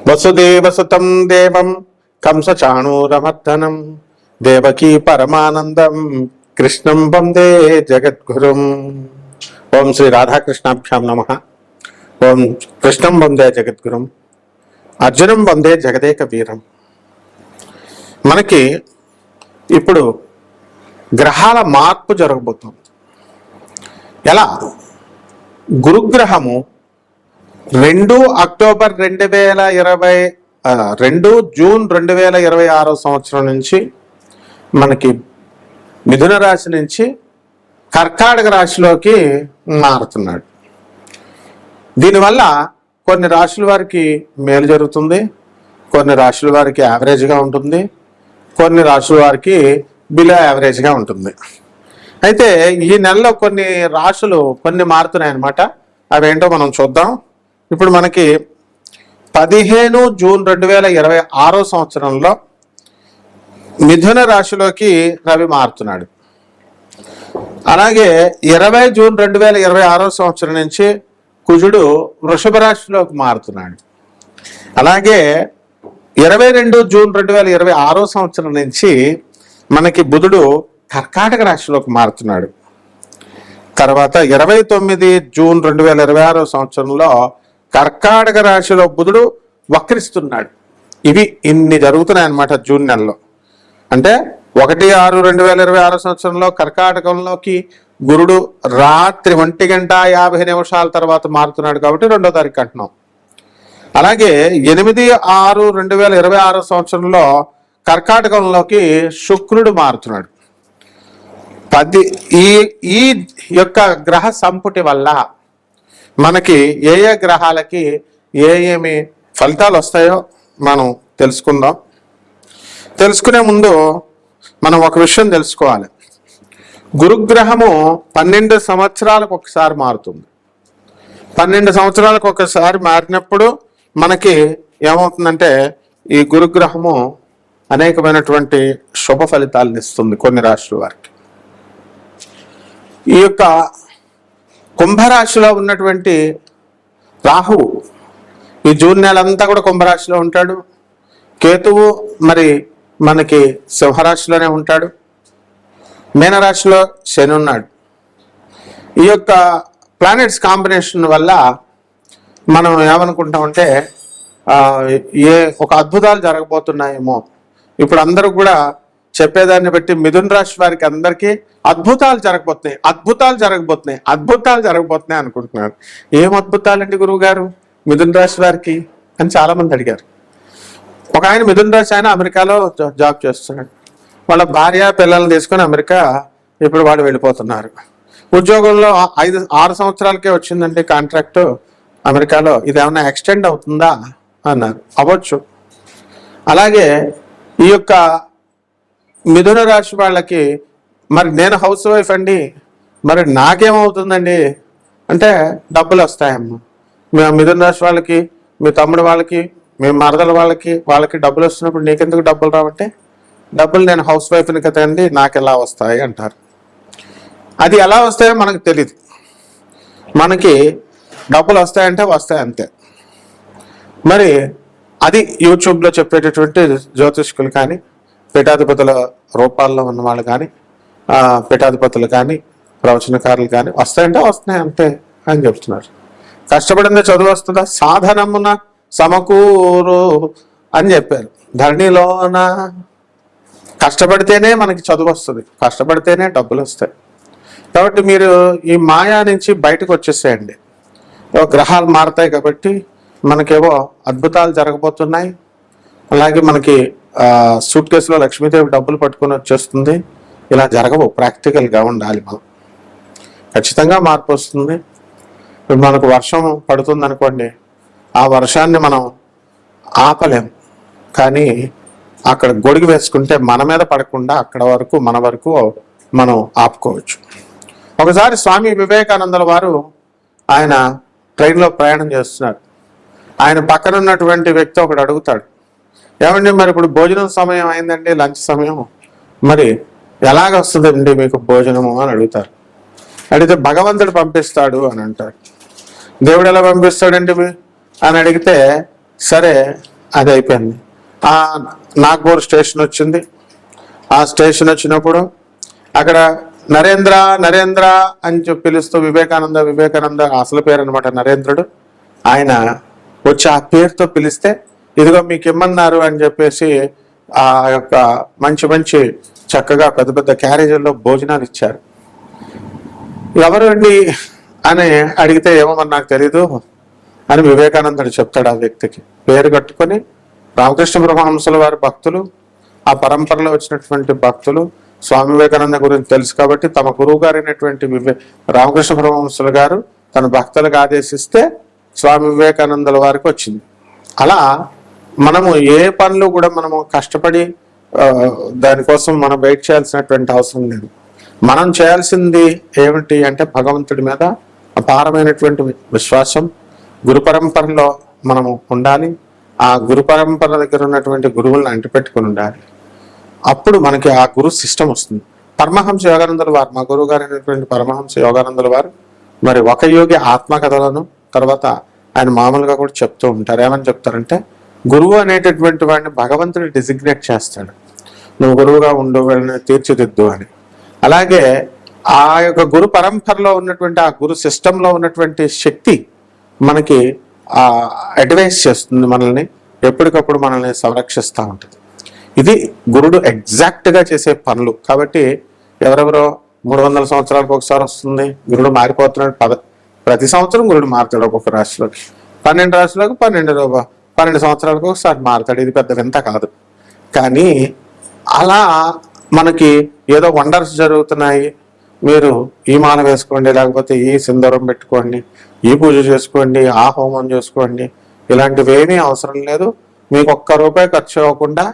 వసుదేవసుతం దేవం కంసచాణూరమర్దనం దేవకీ పరమానందం కృష్ణం వందే జగద్గురుం. ఓం శ్రీ రాధాకృష్ణాభ్యాం నమః. ఓం కృష్ణం వందే జగద్గురుం, అర్జునం వందే జగదేక వీరం. మనకి ఇప్పుడు గ్రహాల మార్పు జరగబోతుంది. ఎలా? గురుగ్రహము 2 అక్టోబర్ 2 జూన్ 2026 సంవత్సరం నుంచి మనకి మిథున రాశి నుంచి కర్కాటక రాశిలోకి మారుతున్నాడు. దీనివల్ల కొన్ని రాశుల వారికి మేలు జరుగుతుంది, కొన్ని రాశుల వారికి యావరేజ్గా ఉంటుంది, కొన్ని రాశుల వారికి బిలో యావరేజ్గా ఉంటుంది. అయితే ఈ నెలలో కొన్ని రాశులు మారుతున్నాయి అన్నమాట. అవేంటో మనం చూద్దాం. ఇప్పుడు మనకి 15 జూన్ 2026 సంవత్సరంలో మిథున రాశిలోకి రవి మారుతున్నాడు. అలాగే 20 జూన్ 2026 సంవత్సరం నుంచి కుజుడు వృషభ రాశిలోకి మారుతున్నాడు. అలాగే 22 జూన్ 2026 సంవత్సరం నుంచి మనకి బుధుడు కర్కాటక రాశిలోకి మారుతున్నాడు. తర్వాత 29 జూన్ 2026 సంవత్సరంలో కర్కాటక రాశిలో బుధుడు వక్రిస్తున్నాడు. ఇన్ని జరుగుతున్నాయి అన్నమాట జూన్ నెలలో. అంటే 1/6/2026 సంవత్సరంలో కర్కాటకంలోకి గురుడు రాత్రి 1:50 తర్వాత మారుతున్నాడు కాబట్టి 2వ తారీఖు అంటున్నాం. అలాగే 8/6/2026 సంవత్సరంలో కర్కాటకంలోకి శుక్రుడు మారుతున్నాడు. ఈ యొక్క గ్రహ సంపుటి వల్ల మనకి ఏ గ్రహాలకి ఏమి ఫలితాలు వస్తాయో మనం తెలుసుకుందాం. తెలుసుకునే ముందు మనం ఒక విషయం తెలుసుకోవాలి. గురుగ్రహము 12 సంవత్సరాలకు ఒకసారి మారుతుంది. 12 సంవత్సరాలకు ఒకసారి మారినప్పుడు మనకి ఏమవుతుందంటే ఈ గురుగ్రహము అనేకమైనటువంటి శుభ ఫలితాలను ఇస్తుంది కొన్ని రాశుల వారికి. ఈ యొక్క కుంభరాశిలో ఉన్నటువంటి రాహువు ఈ జూన్ నెలంతా కూడా కుంభరాశిలో ఉంటాడు. కేతువు మరి మనకి సింహరాశిలోనే ఉంటాడు. మీనరాశిలో శని ఉన్నాడు. ఈ యొక్క ప్లానెట్స్ కాంబినేషన్ వల్ల మనం ఏమనుకుంటామంటే ఒక అద్భుతాలు జరగబోతున్నాయేమో. ఇప్పుడు అందరూ కూడా చెప్పేదాన్ని బట్టి మిథున రాశి వారికి అందరికీ అద్భుతాలు జరగబోతున్నాయి అనుకుంటున్నారు. ఏం అద్భుతాలండి గురువు గారు మిథున రాశి వారికి అని చాలా మంది అడిగారు. ఒక ఆయన మిథున రాశి ఆయన అమెరికాలో జాబ్ చేస్తున్నాడు. వాళ్ళ భార్య పిల్లల్ని తీసుకొని అమెరికా ఇప్పుడు వాళ్ళు వెళ్ళిపోతున్నారు. ఉద్యోగంలో 6 సంవత్సరాలకే వచ్చిందండి కాంట్రాక్ట్ అమెరికాలో. ఇది ఏమన్నా ఎక్స్టెండ్ అవుతుందా అన్నారు. అవ్వచ్చు. అలాగే ఈ యొక్క మిథున రాశి వాళ్ళకి మరి నేను హౌస్ వైఫ్ అండి, మరి నాకేమవుతుందండి అంటే డబ్బులు వస్తాయమ్మా. మిథున రాశి వాళ్ళకి, మీ తమ్ముడు వాళ్ళకి, మీ మరదల వాళ్ళకి డబ్బులు వస్తున్నప్పుడు నీకెందుకు డబ్బులు రావంటే, డబ్బులు నేను హౌస్ వైఫ్ని కదండి నాకు ఎలా వస్తాయి అంటారు. అది ఎలా వస్తాయో మనకు తెలియదు. మనకి డబ్బులు వస్తాయంటే వస్తాయి అంతే. మరి అది యూట్యూబ్లో చెప్పేటటువంటి జ్యోతిష్కులు కానీ, పీఠాధిపతుల రూపాల్లో ఉన్న వాళ్ళు కానీ, పీఠాధిపతులు కానీ, ప్రవచనకారులు కానీ వస్తాయంటే వస్తున్నాయి అంతే అని చెప్తున్నారు. కష్టపడిందే చదువు వస్తుందా? సాధనమున సమకూరు అని చెప్పారు. ధరణిలోన కష్టపడితేనే మనకి చదువు వస్తుంది, కష్టపడితేనే డబ్బులు వస్తాయి. కాబట్టి మీరు ఈ మాయా నుంచి బయటకు వచ్చేసేయండి. గ్రహాలు మారుతాయి కాబట్టి మనకేవో అద్భుతాలు జరగబోతున్నాయి. అలాగే మనకి సూట్ కేసులో లక్ష్మీదేవి డబ్బులు పట్టుకొని వచ్చేస్తుంది. ఇలా జరగవు. ప్రాక్టికల్గా ఉండాలి. మనం ఖచ్చితంగా మార్పు వస్తుంది. ఇప్పుడు మనకు వర్షం పడుతుంది అనుకోండి, ఆ వర్షాన్ని మనం ఆపలేం, కానీ అక్కడ గొడుగు వేసుకుంటే మన మీద పడకుండా అక్కడ వరకు మన వరకు మనం ఆపుకోవచ్చు. ఒకసారి స్వామి వివేకానందుల వారు ఆయన ట్రైన్లో ప్రయాణం చేస్తున్నారు. ఆయన పక్కన ఉన్నటువంటి వ్యక్తి ఒకడు అడుగుతాడు, ఏమండి మరి ఇప్పుడు భోజనం సమయం అయిందండి, లంచ్ సమయం, మరి ఎలాగ వస్తుందండి మీకు భోజనము అని అడుగుతారు. అడిగితే భగవంతుడు పంపిస్తాడు అని అంటాడు. దేవుడు ఎలా పంపిస్తాడండి అని అడిగితే, సరే అది అయిపోయింది. నాగ్పూర్ స్టేషన్ వచ్చింది. ఆ స్టేషన్ వచ్చినప్పుడు అక్కడ నరేంద్ర నరేంద్ర అని చెప్పి పిలుస్తూ వివేకానంద అసలు పేరు అనమాట నరేంద్రుడు. ఆయన వచ్చి ఆ పేరుతో పిలిస్తే ఇదిగో మీకు ఇమ్మన్నారు అని చెప్పేసి ఆ యొక్క మంచి మంచి చక్కగా పెద్ద పెద్ద క్యారేజీల్లో భోజనాలు ఇచ్చారు. ఎవరు అండి అని అడిగితే ఏమో మరి నాకు తెలీదు అని వివేకానందుడు చెప్తాడు. ఆ వ్యక్తికి పేరు కట్టుకొని రామకృష్ణ పరమహంసుల వారి భక్తులు, ఆ పరంపరలో వచ్చినటువంటి భక్తులు స్వామి వివేకానంద గురించి తెలుసు కాబట్టి తమ గురువు గారైనటువంటి రామకృష్ణ పరమహంసుల గారు తన భక్తులకు ఆదేశిస్తే స్వామి వివేకానందుల వారికి వచ్చింది. అలా మనము ఏ పనులు కూడా మనము కష్టపడి దానికోసం మనం వెయిట్ చేయాల్సినటువంటి అవసరం లేదు. మనం చేయాల్సింది ఏమిటి అంటే భగవంతుడి మీద అపారమైనటువంటి విశ్వాసం, గురు పరంపరలో మనము ఉండాలి. ఆ గురు పరంపర దగ్గర ఉన్నటువంటి గురువులను అంటిపెట్టుకుని ఉండాలి. అప్పుడు మనకి ఆ గురు సిస్టమ్ వస్తుంది. పరమహంస యోగానందుల వారు, మా గురువు గారు అయినటువంటి పరమహంస యోగానందుల వారు మరి ఒక యోగి ఆత్మకథలను తర్వాత ఆయన మామూలుగా కూడా చెప్తూ ఉంటారు. ఏమని చెప్తారంటే గురువు అనేటటువంటి వాడిని భగవంతుడు డిజిగ్నేట్ చేస్తాడు, నువ్వు గురువుగా ఉండు, వీళ్ళని తీర్చిదిద్దు అని. అలాగే ఆ యొక్క గురు పరంపరలో ఉన్నటువంటి ఆ గురు సిస్టంలో ఉన్నటువంటి శక్తి మనకి అడ్వైస్ చేస్తుంది, మనల్ని ఎప్పటికప్పుడు మనల్ని సంరక్షిస్తూ ఉంటుంది. ఇది గురుడు ఎగ్జాక్ట్గా చేసే పనులు. కాబట్టి ఎవరెవరో 300 సంవత్సరాలకు ఒకసారి వస్తుంది, గురుడు మారిపోతున్నాడు. ప్రతి సంవత్సరం గురుడు మారుతాడు. ఒక్కొక్క రాశిలోకి 12 రాశులకు 12 సంవత్సరాలకు ఒకసారి మారుతాడు. ఇది పెద్ద వింత కాదు. కానీ అలా మనకి ఏదో వండర్స్ జరుగుతున్నాయి, మీరు ఈ మాల వేసుకోండి, లేకపోతే ఈ సింధూరం పెట్టుకోండి, ఈ పూజ చేసుకోండి, ఆ హోమం చేసుకోండి, ఇలాంటివి ఏమీ అవసరం లేదు. మీకు ₹1 ఖర్చు అవ్వకుండా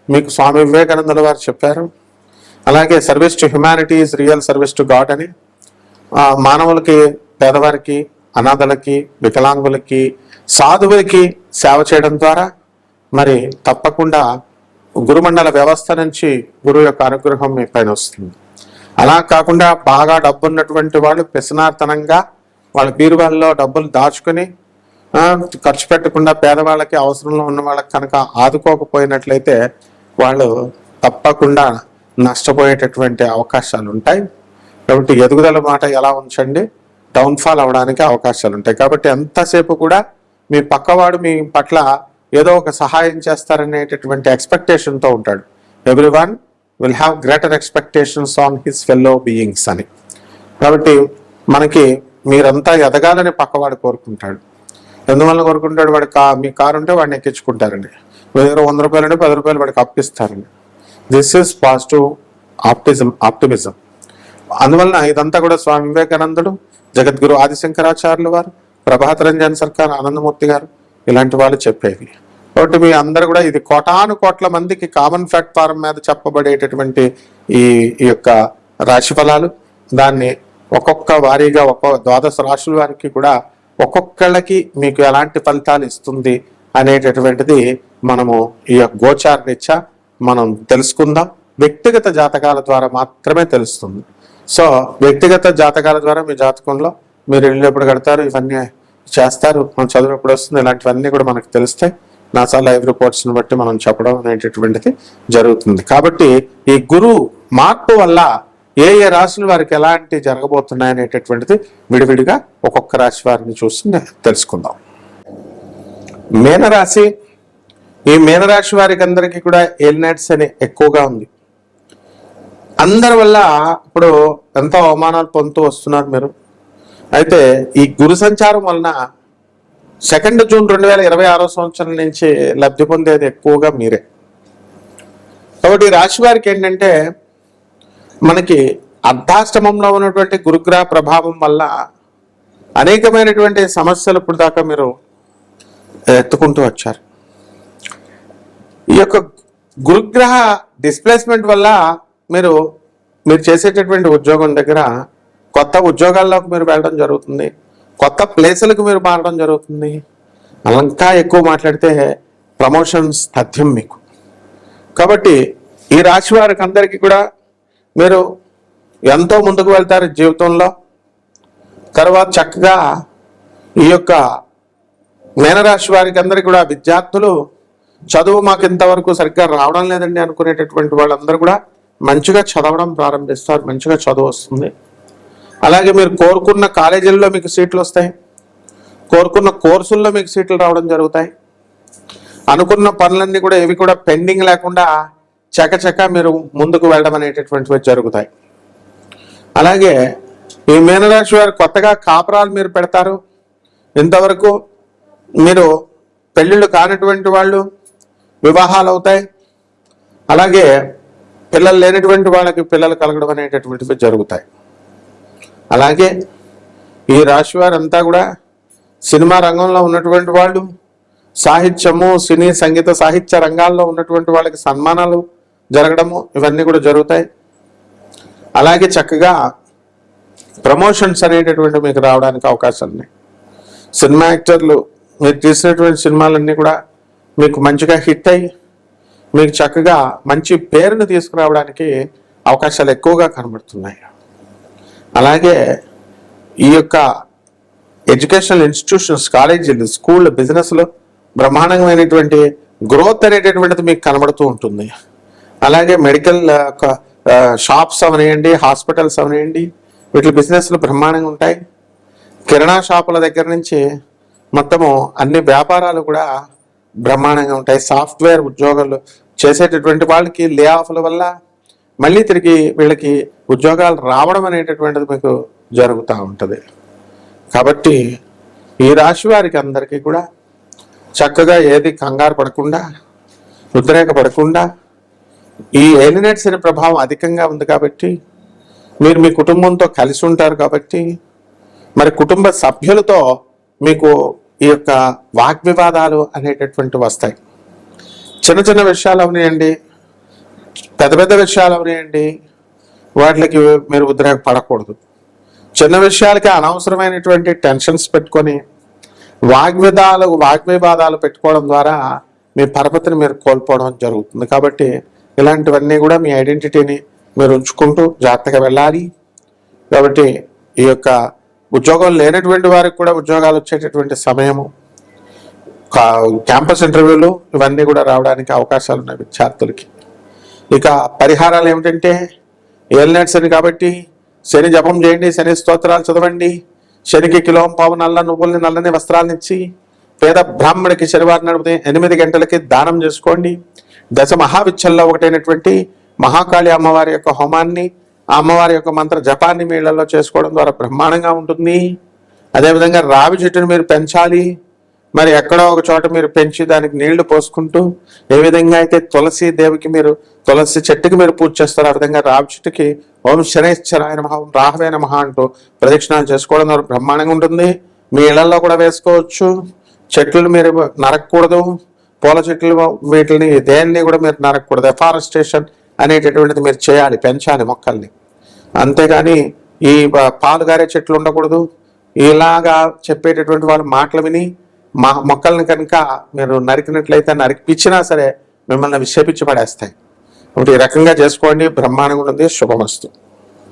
మీకు స్వామి వివేకానందుల వారు చెప్పారు. అలాగే service to humanity is real service to God అని మానవులకి, పేదవారికి, అనాథలకి, వికలాంగులకి, సాధువులకి సేవ చేయడం ద్వారా మరి తప్పకుండా గురుమండల వ్యవస్థ నుంచి గురువు యొక్క అనుగ్రహం మీ పైన వస్తుంది. అలా కాకుండా బాగా డబ్బు ఉన్నటువంటి వాళ్ళు పెసనార్తనంగా వాళ్ళ బీరువాళ్ళలో డబ్బులు దాచుకుని ఖర్చు పెట్టకుండా పేదవాళ్ళకి, అవసరంలో ఉన్న వాళ్ళకి కనుక ఆదుకోకపోయినట్లయితే వాళ్ళు తప్పకుండా నష్టపోయేటటువంటి అవకాశాలు ఉంటాయి. కాబట్టి ఎదుగుదల మాట ఎలా ఉంచండి, డౌన్ఫాల్ అవడానికి అవకాశాలు ఉంటాయి. కాబట్టి ఎంతసేపు కూడా మీ పక్కవాడు మీ పట్ల ఏదో ఒక సహాయం చేస్తారనేటటువంటి ఎక్స్పెక్టేషన్తో ఉంటాడు. Everyone will have greater expectations on his fellow beings అని. కాబట్టి మనకి మీరంతా ఎదగాలని పక్కవాడు కోరుకుంటాడు. ఎందువల్ల కోరుకుంటాడు? వాడి మీ కారు ఉంటే వాడిని ఎక్కించుకుంటారండి, మీ దగ్గర ₹100 అంటే ₹10 వాడికి అప్పిస్తారండి. This is positive optimism. అందువలన ఇదంతా కూడా స్వామి వివేకానందుడు, జగద్గురు ఆదిశంకరాచార్యులు వారు, ప్రభాత రంజన్ సర్కార్, ఆనందమూర్తి గారు ఇలాంటి వాళ్ళు చెప్పేవి. కాబట్టి మీ అందరూ కూడా ఇది కోటాను కోట్ల మందికి కామన్ ప్లాట్ఫారం మీద చెప్పబడేటటువంటి ఈ యొక్క రాశి ఫలాలు. దాన్ని ఒక్కొక్క వారీగా ఒక్కొక్క 12 రాశుల వారికి కూడా ఒక్కొక్కళ్ళకి మీకు ఎలాంటి ఫలితాలు ఇస్తుంది అనేటటువంటిది మనము ఈ గోచార రీత్యా మనం తెలుసుకుందాం. వ్యక్తిగత జాతకాల ద్వారా మాత్రమే తెలుస్తుంది. సో వ్యక్తిగత జాతకాల ద్వారా మీ జాతకంలో మీరు ఇల్లు ఎప్పుడు కడతారు, ఇవన్నీ చేస్తారు, మనం చదువు ఎప్పుడు వస్తుంది, ఇలాంటివన్నీ కూడా మనకు తెలుస్తాయి. నాసా లైవ్ రిపోర్ట్స్ని బట్టి మనం చెప్పడం అనేటటువంటిది జరుగుతుంది. కాబట్టి ఈ గురు మార్పు వల్ల ఏ ఏ రాశుల వారికి ఎలాంటి జరగబోతున్నాయి అనేటటువంటిది విడివిడిగా ఒక్కొక్క రాశి వారిని చూసి తెలుసుకుందాం. మీనరాశి. ఈ మీనరాశి వారికి అందరికీ కూడా ఎల్నెట్స్ అని ఎక్కువగా ఉంది. అందరి వల్ల ఇప్పుడు ఎంతో అవమానాలు పొందుతూ వస్తున్నారు మీరు. అయితే ఈ గురు సంచారం వలన 2 జూన్ 2026 సంవత్సరం నుంచి లబ్ధి పొందేది ఎక్కువగా మీరే. కాబట్టి ఈ రాశి వారికి ఏంటంటే మనకి అర్ధాష్టమంలో ఉన్నటువంటి గురుగ్రహ ప్రభావం వల్ల అనేకమైనటువంటి సమస్యలు ఇప్పుడు దాకా మీరు ఎత్తుకుంటూ వచ్చారు. ఈ యొక్క గురుగ్రహ డిస్ప్లేస్మెంట్ వల్ల మీరు చేసేటటువంటి ఉద్యోగం దగ్గర కొత్త ఉద్యోగాల్లోకి మీరు వెళ్ళడం జరుగుతుంది, కొత్త ప్లేసులకు మీరు మారడం జరుగుతుంది. ఇంకా ఎక్కువ మాట్లాడితే ప్రమోషన్స్ తథ్యం మీకు. కాబట్టి ఈ రాశి వారికి అందరికీ కూడా మీరు ఎంతో ముందుకు వెళ్తారు జీవితంలో. తర్వాత చక్కగా ఈ యొక్క మీనరాశి వారికి అందరికీ కూడా విద్యార్థులు చదువు మాకు ఇంతవరకు సరిగ్గా రావడం లేదండి అనుకునేటటువంటి వాళ్ళందరూ కూడా మంచిగా చదవడం ప్రారంభిస్తారు, మంచిగా చదువు వస్తుంది. అలాగే మీరు కోరుకున్న కాలేజీల్లో మీకు సీట్లు వస్తాయి, కోరుకున్న కోర్సుల్లో మీకు సీట్లు రావడం జరుగుతాయి. అనుకున్న పనులన్నీ కూడా ఏవి కూడా పెండింగ్ లేకుండా చకచక మీరు ముందుకు వెళ్ళడం అనేటటువంటివి జరుగుతాయి. అలాగే ఈ మీనరాశి వారు కొత్తగా కాపురాలు మీరు పెడతారు. ఇంతవరకు మీరు పెళ్ళిళ్ళు కానటువంటి వాళ్ళు వివాహాలు అవుతాయి. అలాగే పిల్లలు లేనటువంటి వాళ్ళకి పిల్లలు కలగడం అనేటటువంటివి జరుగుతాయి. అలాగే ఈ రాశి వారంతా కూడా సినిమా రంగంలో ఉన్నటువంటి వాళ్ళు, సాహిత్యము, సినీ, సంగీత, సాహిత్య రంగాల్లో ఉన్నటువంటి వాళ్ళకి సన్మానాలు జరగడము ఇవన్నీ కూడా జరుగుతాయి. అలాగే చక్కగా ప్రమోషన్స్ అనేటటువంటి మీకు రావడానికి అవకాశాలు ఉన్నాయి. సినిమా యాక్టర్లు మీరు తీసినటువంటి సినిమాలన్నీ కూడా మీకు మంచిగా హిట్ అయ్యి మీకు చక్కగా మంచి పేరును తీసుకురావడానికి అవకాశాలు ఎక్కువగా కనబడుతున్నాయి. అలాగే ఈ యొక్క ఎడ్యుకేషనల్ ఇన్స్టిట్యూషన్స్, కాలేజీలు, స్కూళ్ళు, బిజినెస్లు బ్రహ్మాండమైనటువంటి గ్రోత్ అనేటటువంటిది మీకు కనబడుతూ ఉంటుంది. అలాగే మెడికల్ షాప్స్ అవనివ్వండి, హాస్పిటల్స్ అవనివ్వండి, వీటి బిజినెస్లు బ్రహ్మాండంగా ఉంటాయి. కిరాణా షాపుల దగ్గర నుంచి మొత్తము అన్ని వ్యాపారాలు కూడా బ్రహ్మాండంగా ఉంటాయి. సాఫ్ట్వేర్ ఉద్యోగాలు చేసేటటువంటి వాళ్ళకి లే ఆఫ్ల వల్ల మళ్ళీ తిరిగి వీళ్ళకి ఉద్యోగాలు రావడం అనేటటువంటిది మీకు జరుగుతూ ఉంటుంది. కాబట్టి ఈ రాశి వారికి అందరికీ కూడా చక్కగా ఏది కంగారు పడకుండా, ఉద్రేక పడకుండా, ఈ ఏలినేట్స్ అనే ప్రభావం అధికంగా ఉంది కాబట్టి మీరు మీ కుటుంబంతో కలిసి ఉంటారు కాబట్టి మరి కుటుంబ సభ్యులతో మీకు ఈ యొక్క వాగ్వివాదాలు అనేటటువంటి వస్తాయి. చిన్న చిన్న విషయాలు అవనివ్వండి, పెద్ద పెద్ద విషయాలు అవనివ్వండి, వాటికి మీరు ఉద్రేకపడకూడదు. చిన్న విషయాలకి అనవసరమైనటువంటి టెన్షన్స్ పెట్టుకొని వాగ్వివాదాలు పెట్టుకోవడం ద్వారా మీ పరపతిని మీరు కోల్పోవడం జరుగుతుంది. కాబట్టి ఇలాంటివన్నీ కూడా మీ ఐడెంటిటీని మీరు ఉంచుకుంటూ జాగ్రత్తగా వెళ్ళాలి. కాబట్టి ఈ యొక్క ఉద్యోగం లేనటువంటి వారికి కూడా ఉద్యోగాలు వచ్చేటటువంటి సమయము, క్యాంపస్ ఇంటర్వ్యూలు ఇవన్నీ కూడా రావడానికి అవకాశాలు ఉన్నాయి విద్యార్థులకి. ఇక పరిహారాలు ఏమిటంటే ఏలినాటి శని కాబట్టి శని జపం చేయండి, శని స్తోత్రాలు చదవండి, శనికి కిలోం పావు నల్ల నువ్వుల్ని, నల్లని వస్త్రాలను ఇచ్చి పేద బ్రాహ్మడికి శనివారం నడిపితే 8 గంటలకి దానం చేసుకోండి. దశ మహావిచ్చల్లో ఒకటైనటువంటి మహాకాళి అమ్మవారి యొక్క హోమాన్ని, ఆ అమ్మవారి యొక్క మంత్ర జపాన్ని మీ ఇళ్లలో చేసుకోవడం ద్వారా బ్రహ్మాండంగా ఉంటుంది. అదేవిధంగా రావి చెట్టును మీరు పెంచాలి. మరి ఎక్కడో ఒక చోట మీరు పెంచి దానికి నీళ్లు పోసుకుంటూ, ఏ విధంగా అయితే తులసి దేవికి మీరు తులసి చెట్టుకి మీరు పూజ చేస్తారో ఆ విధంగా రావి చెట్టుకి ఓం శనైశ్చరాయ నమః, ఓం రాహవే నమః అంటూ ప్రదక్షిణాలు చేసుకోవడం ద్వారా బ్రహ్మాండంగా ఉంటుంది. మీ ఇళ్లలో కూడా వేసుకోవచ్చు. చెట్లు మీరు నరకూడదు, పూల చెట్లు వీటిని దేన్ని కూడా మీరు నరకూడదు. ఎఫారెస్టేషన్ అనేటటువంటిది మీరు చేయాలి, పెంచాలి మొక్కల్ని. అంతేగాని ఈ పాలు గారే చెట్లు ఉండకూడదు. ఇలాగా చెప్పేటటువంటి వాళ్ళ మాటలు విని మొక్కల్ని కనుక మీరు నరికినట్లయితే, నరికిపించినా సరే మిమ్మల్ని విక్షేపించి పడేస్తాయి. కాబట్టి ఈ రకంగా చేసుకోండి, బ్రహ్మాండంగా ఉంటుంది. శుభమస్తు.